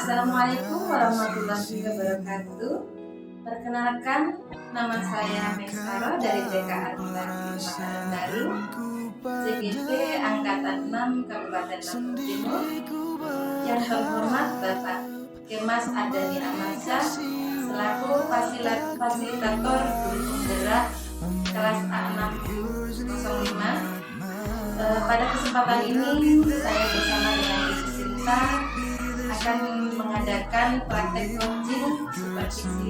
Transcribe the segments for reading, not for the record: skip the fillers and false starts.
Assalamualaikum warahmatullahi wabarakatuh. Perkenalkan, nama saya Mesaro dari TK Arta Makanan Baru, CGP Angkatan 6 Kabupaten Lampung Timur. Yang terhormat Bapak Kemas Adani Amarsyah selaku fasilitator guru penggerak kelas A605. Pada kesempatan ini saya bersama dengan Ibu Sinta akan mengadakan praktek coaching supervisi.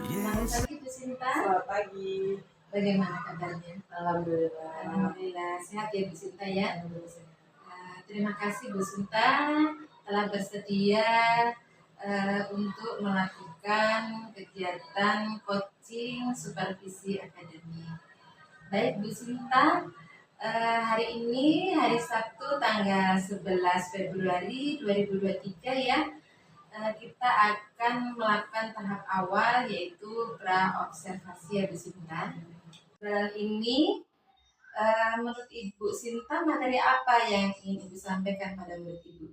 Selamat pagi Bu Sinta. Selamat pagi. Bagaimana kabarnya? Alhamdulillah. Alhamdulillah sehat ya Bu Sinta ya. Terima kasih Bu Sinta telah bersedia untuk melakukan kegiatan coaching supervisi akademi. Baik Bu Sinta, hari ini hari Sabtu tanggal 11 Februari 2023 ya, kita akan melakukan tahap awal yaitu pra-observasi ya Bu Sinta. Dan ini menurut Ibu Sinta materi apa yang ingin Ibu sampaikan pada murid Ibu?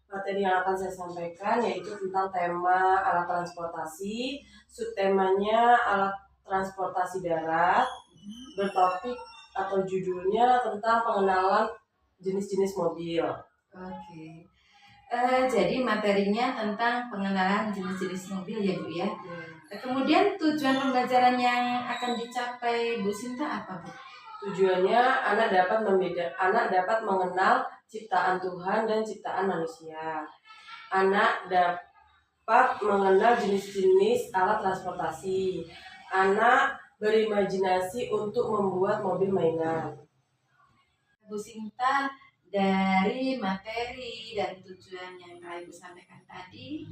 Materi yang akan saya sampaikan yaitu tentang tema alat transportasi. Subtemanya alat transportasi darat, bertopik atau judulnya tentang pengenalan jenis-jenis mobil. Oke. Jadi materinya tentang pengenalan jenis-jenis mobil ya Bu ya. Kemudian tujuan pembelajaran yang akan dicapai Bu Sinta apa Bu? Tujuannya anak dapat mengenal ciptaan Tuhan dan ciptaan manusia. Anak dapat mengenal jenis-jenis alat transportasi. Anak berimajinasi untuk membuat mobil mainan. Bu Sinta, dari materi dan tujuan yang telah Ibu sampaikan tadi,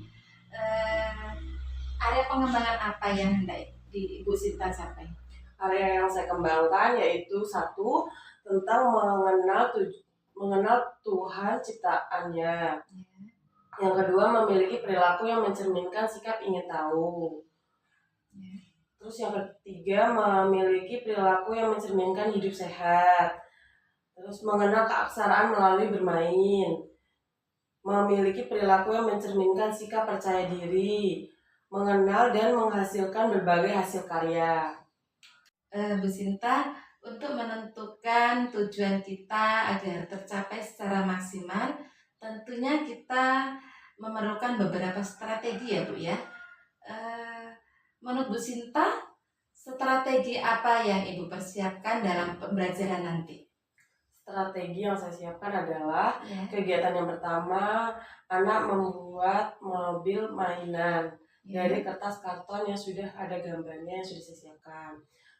area pengembangan apa yang hendak Ibu Sinta capai? Area yang saya kembangkan yaitu satu, tentang mengenal Tuhan ciptaannya. Yang kedua, memiliki perilaku yang mencerminkan sikap ingin tahu. Terus yang ketiga, memiliki perilaku yang mencerminkan hidup sehat. Terus mengenal keaksaraan melalui bermain. Memiliki perilaku yang mencerminkan sikap percaya diri. Mengenal dan menghasilkan berbagai hasil karya. Bu Sinta, untuk menentukan tujuan kita agar tercapai secara maksimal, tentunya kita memerlukan beberapa strategi ya Bu ya. Menurut Bu Sinta, strategi apa yang Ibu persiapkan dalam pembelajaran nanti? Strategi yang saya siapkan adalah kegiatan yang pertama, anak membuat mobil mainan dari kertas karton yang sudah ada gambarnya yang sudah saya siapkan.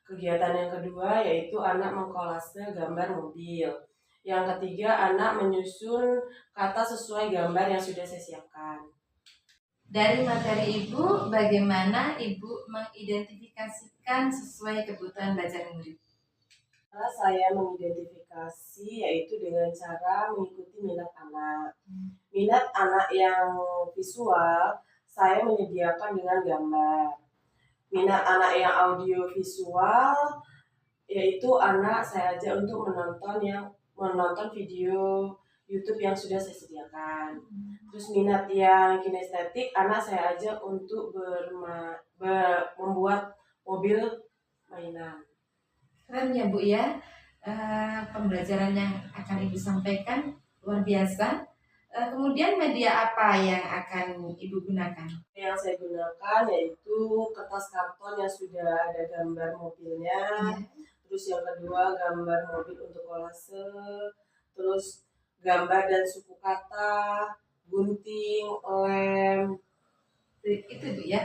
Kegiatan yang kedua yaitu anak mengkolase gambar mobil. Yang ketiga, anak menyusun kata sesuai gambar yang sudah saya siapkan. Dari materi Ibu, bagaimana Ibu mengidentifikasikan sesuai kebutuhan belajar murid? Saya mengidentifikasi yaitu dengan cara mengikuti minat anak. Minat anak yang visual, saya menyediakan dengan gambar. Minat anak yang audio visual, yaitu anak saya ajak untuk menonton video YouTube yang sudah saya sediakan. Terus minat yang kinestetik, anak saya ajak untuk membuat mobil mainan. Keren ya Bu ya, pembelajaran yang akan Ibu sampaikan luar biasa. Kemudian media apa yang akan Ibu gunakan? Yang saya gunakan yaitu kertas karton yang sudah ada gambar mobilnya. Terus yang kedua, gambar mobil untuk kolase. Terus gambar dan suku kata, gunting, lem. Itu Bu ya.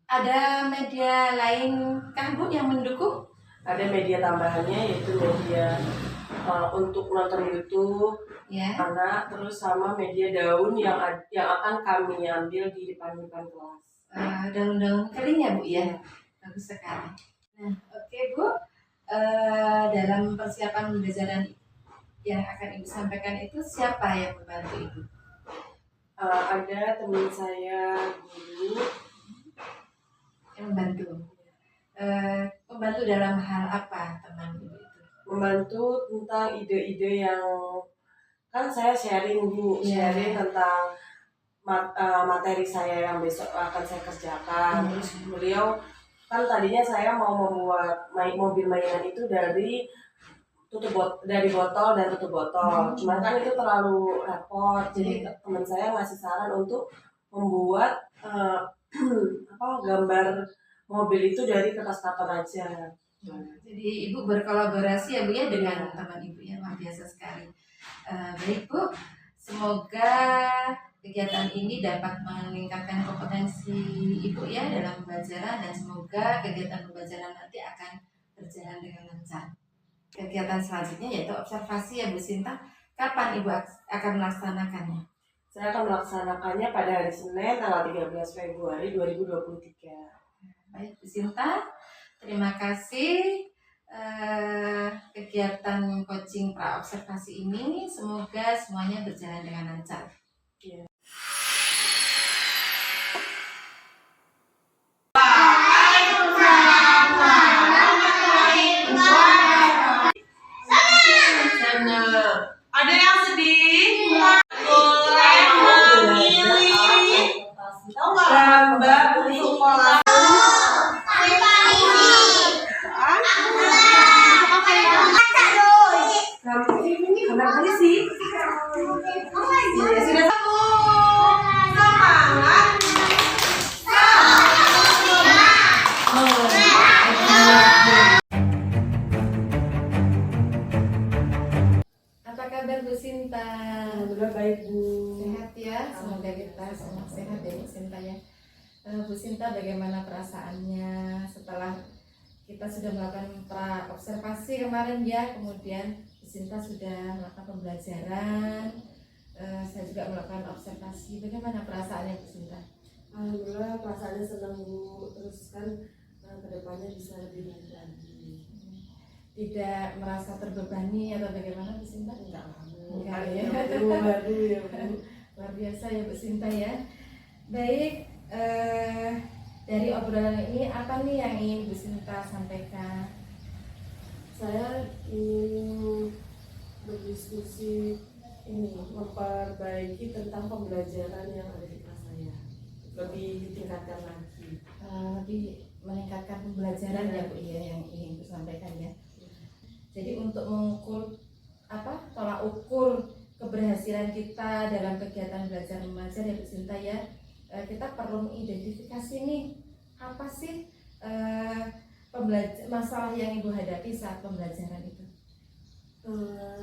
Ada media lain kan Bu yang mendukung? Ada media tambahannya yaitu media untuk nonton YouTube anak, terus sama media daun yang akan kami ambil di depan kelas. Daun-daun kering ya Bu ya, bagus sekali. Nah, oke Bu, dalam persiapan pembelajaran yang akan Ibu sampaikan itu siapa yang membantu Ibu? Ada teman saya guru yang membantu. Membantu dalam hal apa teman Ibu itu? Membantu tentang ide-ide yang kan saya sharing Bu, Iya. sharing tentang materi saya yang besok akan saya kerjakan. Terus beliau kan tadinya saya mau membuat mobil mainan itu dari dari botol dan tutup botol. Cuman kan itu terlalu repot. Jadi teman saya ngasih saran untuk membuat gambar mobil itu dari kertas karton aja. Jadi Ibu berkolaborasi ya Bu ya dengan teman Ibu ya, luar biasa sekali. Baik Bu, semoga kegiatan ini dapat meningkatkan kompetensi Ibu ya dalam pembelajaran, dan semoga kegiatan pembelajaran nanti akan berjalan dengan lancar. Kegiatan selanjutnya yaitu observasi ya Bu Sinta. Kapan Ibu akan melaksanakannya? Saya akan melaksanakannya pada hari Senin tanggal 13 Februari 2023. Baik Bu Sinta, terima kasih kegiatan coaching pra observasi ini. Semoga semuanya berjalan dengan lancar. Yeah. Ada yang sedih? Boleh memilih gambar untuk sekolah. Gambar polisi. Ya sudah. Apa kabar Bu Sinta? Alhamdulillah baik Bu. Sehat ya, semoga kita semua sehat ya Bu Sinta ya. Bu Sinta, bagaimana perasaannya setelah kita sudah melakukan pra observasi kemarin ya, kemudian Bu Sinta sudah melakukan pembelajaran, saya juga melakukan observasi. Bagaimana perasaannya Bu Sinta? Alhamdulillah perasaannya senang Bu, terus kan kedepannya bisa lebih baik lagi. Tidak merasa terbebani atau bagaimana Bu Sinta? Enggak ya. Baru ya Bu. Luar biasa ya Bu Sinta ya. Baik, dari obrolan ini apa nih yang ingin Bu Sinta sampaikan? Saya ingin berdiskusi ini memperbaiki tentang pembelajaran yang ada di kelas saya, lebih ditingkatkan lagi. Lebih meningkatkan pembelajaran ya Bu ya, yang ingin Bu sampaikan ya. Jadi untuk mengukur tolak ukur keberhasilan kita dalam kegiatan belajar mengajar ya Bu Sinta ya, kita perlu mengidentifikasi nih apa sih masalah yang Ibu hadapi saat pembelajaran itu.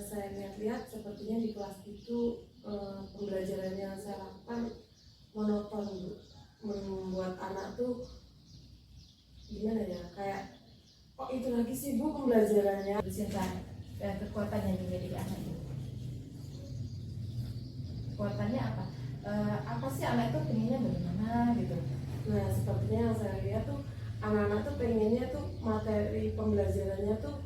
Saya lihat sepertinya di kelas itu pembelajaran yang saya lakukan monoton Bu, membuat anak tuh gimana ya, kayak kok itu lagi sih Bu pembelajarannya. Bu Sinta, kekuatan yang dimiliki anak itu, kekuatannya apa? Apa sih anak itu pengennya bagaimana gitu? Nah sepertinya yang saya lihat tuh anak-anak tuh pengennya tuh materi pembelajarannya tuh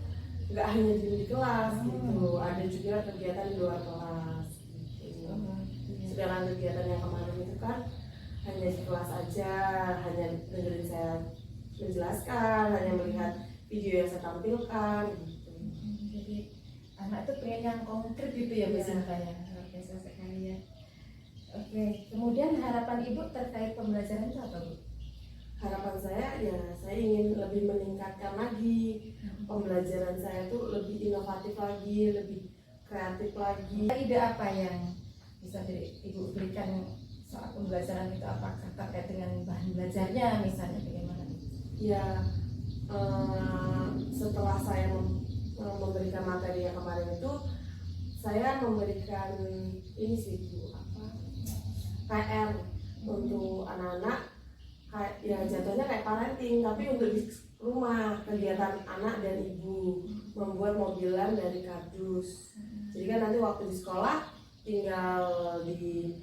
nggak hanya di kelas gitu, ada juga kegiatan di luar kelas gitu. Sedangkan kegiatan yang kemarin itu kan hanya di kelas aja, hanya dengerin saya menjelaskan, hanya melihat video yang saya tampilkan gitu. Jadi anak itu pengen yang konkret gitu ya Bu Sinta ya, luar biasa sekali ya. Oke, kemudian harapan Ibu terkait pembelajaran itu apa Bu? Harapan saya ya saya ingin lebih meningkatkan lagi pembelajaran saya tuh, lebih inovatif lagi, lebih kreatif lagi. Ide apa yang bisa Ibu berikan saat pembelajaran itu, apakah terkait dengan bahan belajarnya misalnya bagaimana? Ya setelah saya memberikan materi yang kemarin itu, saya memberikan ini sih Bu, PR untuk anak-anak, kayak ya jatuhnya kayak parenting tapi untuk di rumah, kegiatan anak dan ibu, membuat mobilan dari kardus. Jadi kan nanti waktu di sekolah tinggal di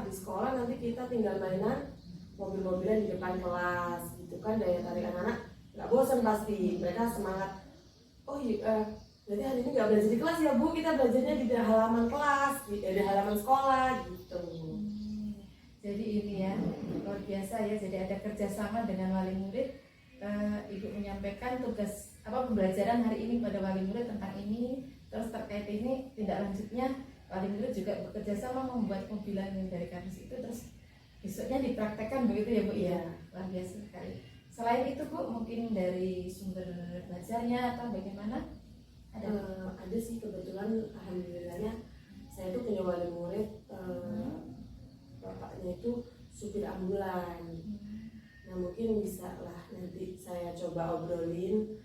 sekolah nanti kita tinggal mainan mobil-mobilan di depan kelas gitu kan, daya tarik anak-anak nggak bosan, pasti mereka semangat. Oh iya, berarti hari ini nggak belajar di kelas ya Bu, kita belajarnya di halaman kelas, di halaman sekolah gitu. Jadi ini ya luar biasa ya, jadi ada kerjasama dengan wali murid. Ibu menyampaikan tugas pembelajaran hari ini pada wali murid tentang ini, Terus terkait ini tindak lanjutnya wali murid juga bekerja sama membuat kumpulan dari kardus itu, terus besoknya dipraktekkan begitu ya Bu ya. Luar biasa sekali. Selain itu Bu, mungkin dari sumber belajarnya atau bagaimana? Ada sih, kebetulan alhamdulillahnya saya tuh punya wali murid, bapaknya itu supir ambulan. Nah mungkin bisa lah nanti saya coba obrolin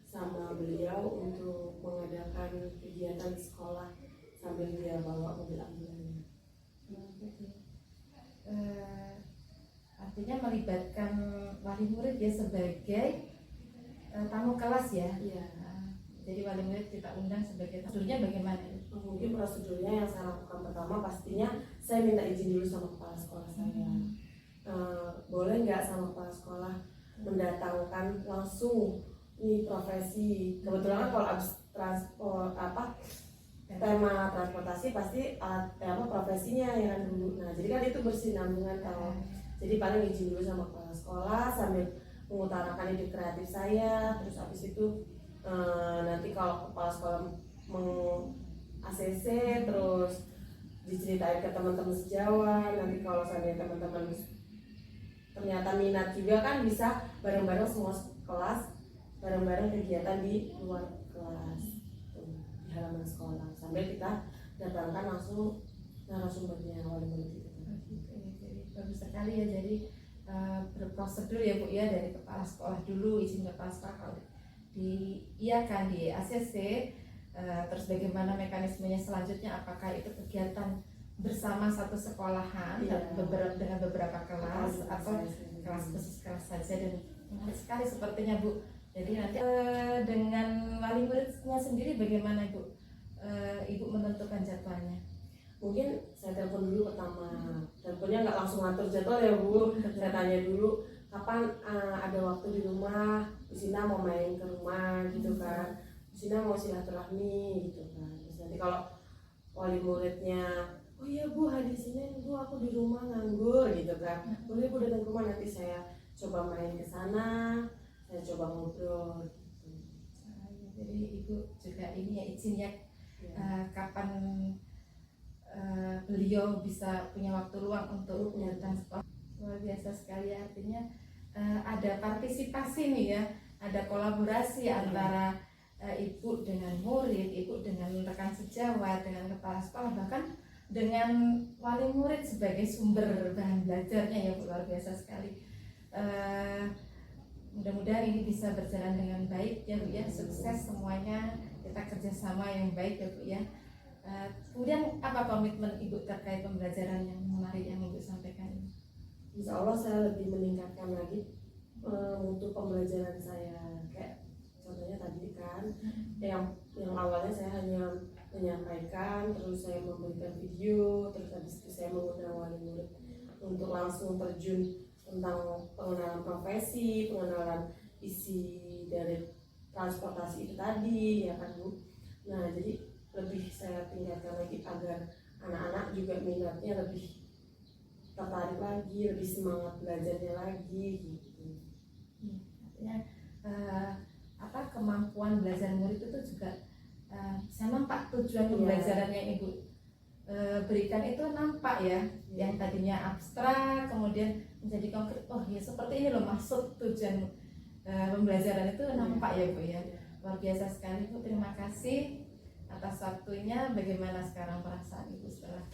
sama beliau untuk mengadakan kegiatan di sekolah sambil dia bawa mobil ambulannya. Artinya melibatkan wali murid ya sebagai tamu kelas ya. Iya. Jadi wali murid kita undang sebagai prosedurnya bagaimana? Mungkin prosedurnya yang saya lakukan pertama pastinya saya minta izin dulu sama kepala sekolah saya. Boleh nggak sama kepala sekolah mendatangkan langsung ini profesi. Kebetulan kan kalau abis transport tema transportasi pasti profesinya ya kan dulu. Nah jadi kan itu bersinambungan kalau jadi paling izin dulu sama kepala sekolah sambil mengutarakan ide kreatif saya. Terus abis itu nanti kalau kepala sekolah ACC terus diceritain ke teman-teman sejawat. Nanti kalau seandainya teman-teman ternyata minat juga kan bisa bareng-bareng semua kelas, bareng-bareng kegiatan di luar kelas di halaman sekolah sambil kita datangkan langsung narasumbernya wali murid itu. Jadi bagus sekali ya, jadi berprosedur ya Bu ya, dari kepala sekolah dulu, izin kepala sekolah kalau diiakan di ACC, terus bagaimana mekanismenya selanjutnya, apakah itu kegiatan bersama satu sekolahan dengan beberapa kelas atau kelas khusus kelas saja. Dan menarik sekali sepertinya Bu. Jadi nanti dengan wali muridnya sendiri bagaimana Bu? Ibu menentukan jadwalnya? Mungkin saya telepon dulu pertama, teleponnya nggak langsung ngatur jadwal ya Bu. Saya tanya dulu kapan ada waktu di rumah, Sina mau main ke rumah gitu kan, Sina mau silaturahmi gitu kan. Terus nanti kalau wali muridnya, oh iya Bu, hari Senin Bu aku di rumah nganggur gitu kan, boleh Bu datang ke rumah, nanti saya coba main ke sana, saya coba ngobrol gitu. Jadi Ibu juga ini ya izinnya kapan beliau bisa punya waktu luang untuk datang sekolah. Luar biasa sekali, artinya ada partisipasi nih ya, ada kolaborasi antara ibu dengan murid, ibu dengan rekan sejawat, dengan kepala sekolah, bahkan dengan wali murid sebagai sumber bahan belajarnya ya Bu. Luar biasa sekali. Mudah-mudahan ini bisa berjalan dengan baik ya Bu ya, sukses semuanya, kita kerjasama yang baik ya Bu ya. Kemudian apa komitmen Ibu terkait pembelajaran yang menarik yang Ibu sampaikan ini? Insya Allah saya lebih meningkatkan lagi untuk pembelajaran saya. Kayak contohnya tadi kan, yang awalnya saya hanya menyampaikan, terus saya memberikan video, terus habis itu saya mengundang wali murid untuk langsung terjun tentang pengenalan profesi, pengenalan isi dari transportasi itu tadi ya kan Bu. Nah jadi lebih saya tingkatkan lagi agar anak-anak juga minatnya lebih tertarik lagi, lebih semangat belajarnya lagi gitu. Artinya kemampuan belajar murid itu juga saya nampak tujuan pembelajaran yang Ibu berikan itu nampak ya, yang tadinya abstrak kemudian menjadi konkret. Oh ya seperti ini loh maksud tujuan pembelajaran itu, nampak ya Bu ya. Luar biasa sekali Bu, terima kasih atas waktunya. Bagaimana sekarang perasaan Ibu setelah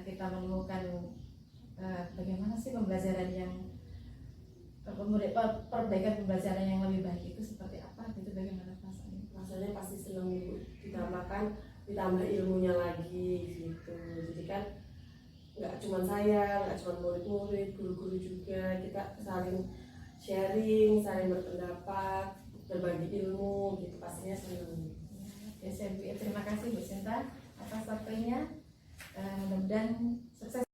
kita menemukan bagaimana sih pembelajaran yang perbaikan pembelajaran yang lebih baik itu seperti apa gitu, bagaimana perasaannya? Rasanya pasti senang Bu, ditambah ilmunya lagi gitu. Jadi kan nggak cuma saya, nggak cuma murid-murid, guru-guru juga, kita saling sharing, saling berpendapat, berbagi ilmu gitu, pastinya senang. Ya, Bu, terima kasih Bu Sinta atas waktunya. Mudah-mudahan sukses.